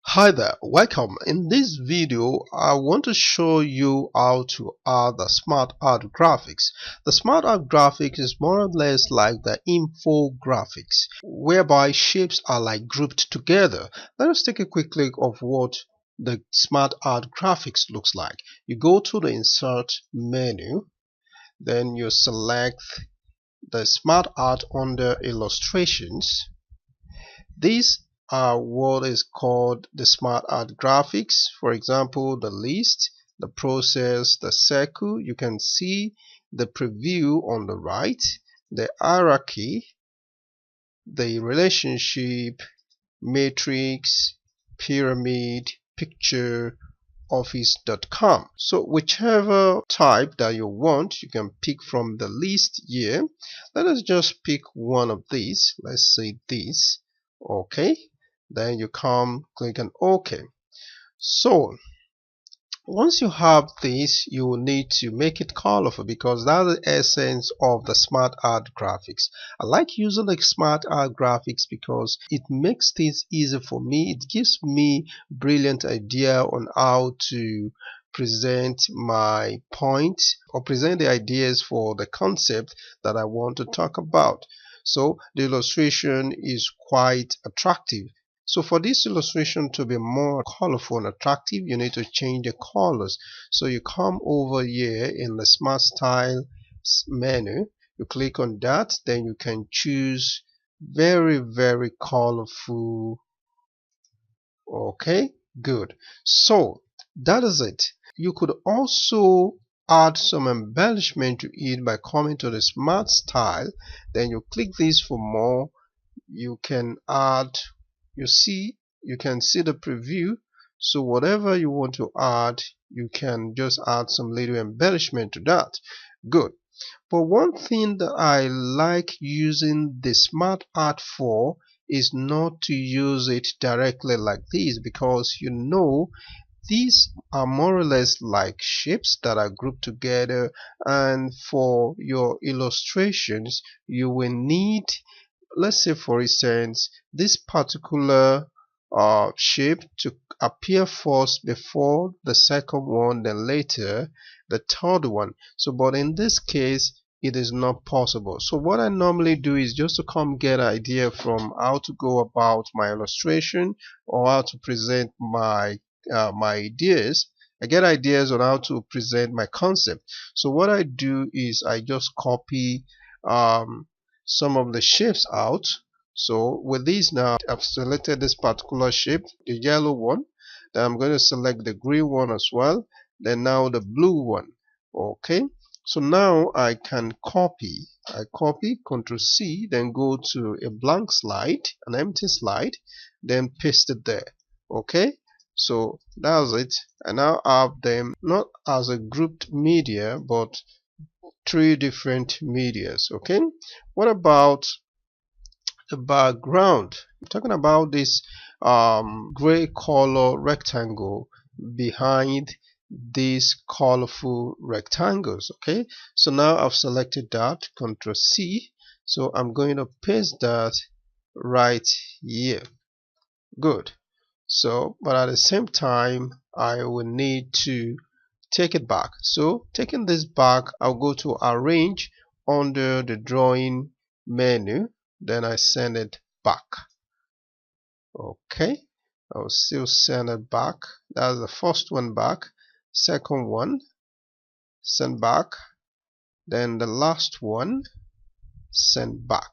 Hi there, welcome. In this video, I want to show you how to add the SmartArt graphics. The SmartArt graphics is more or less like the infographics, whereby shapes are like grouped together. Let us take a quick look of what the SmartArt graphics looks like. You go to the Insert menu, then you select the SmartArt under Illustrations. These are what is called the SmartArt graphics. For example, the list, the process, the circle. You can see the preview on the right, the hierarchy, the relationship, matrix, pyramid, picture, office.com. So whichever type that you want, you can pick from the list here. Let us just pick one of these. Let's say this. Okay, then you come click on OK. So once you have this, you will need to make it colorful because that's the essence of the SmartArt graphics. I like using the SmartArt graphics because it makes things easy for me. It gives me brilliant idea on how to present my point or present the ideas for the concept that I want to talk about. So the illustration is quite attractive. So for this illustration to be more colorful and attractive, you need to change the colors. So you come over here in the Smart Style menu, you click on that, then you can choose very colorful. Okay, good. So that is it. You could also add some embellishment to it by coming to the Smart Style, then you click this for more. You can add, you can see the preview. So whatever you want to add, you can just add some little embellishment to that. Good. But one thing that I like using the SmartArt for is not to use it directly like this, because these are more or less like shapes that are grouped together, and for your illustrations you will need, let's say for instance, this particular shape to appear first before the second one, then later the third one. So but in this case it is not possible. So what I normally do is just to come get an idea from how to go about my illustration or how to present my ideas. I get ideas on how to present my concept. So what I do is I just copy some of the shapes out. So with these now, I've selected this particular shape, the yellow one. Then I'm going to select the green one as well. Then now the blue one. Okay. So now I can copy. I copy, Ctrl C, then go to a blank slide, an empty slide, then paste it there. Okay. So that's it. I now have them not as a grouped media, but three different medias. Okay, what about the background? I'm talking about this gray color rectangle behind these colorful rectangles. Okay, so now I've selected that, Ctrl C. So I'm going to paste that right here. Good. So but at the same time I will need to take it back. So taking this back, I'll go to arrange under the drawing menu, then I send it back. Okay, I'll still send it back. That's the first one back, second one send back, then the last one send back.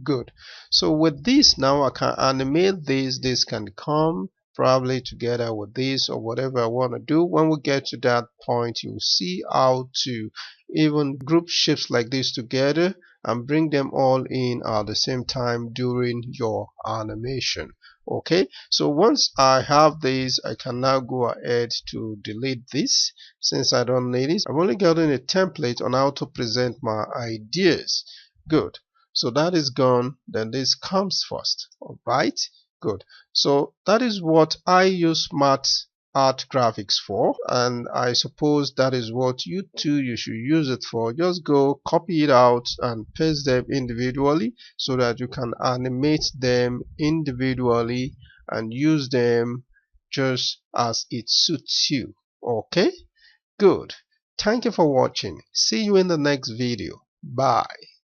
Good. So with this now I can animate this can come probably together with this or whatever I want to do. When we get to that point, you'll see how to even group shapes like this together and bring them all in at the same time during your animation. Okay, so once I have this, I can now go ahead to delete this since I don't need it. I've only gotten a template on how to present my ideas. Good. So that is gone, then this comes first. All right, good. So that is what I use SmartArt graphics for, and I suppose that is what you should use it for. Just go copy it out and paste them individually so that you can animate them individually and use them just as it suits you. Okay, good. Thank you for watching. See you in the next video. Bye.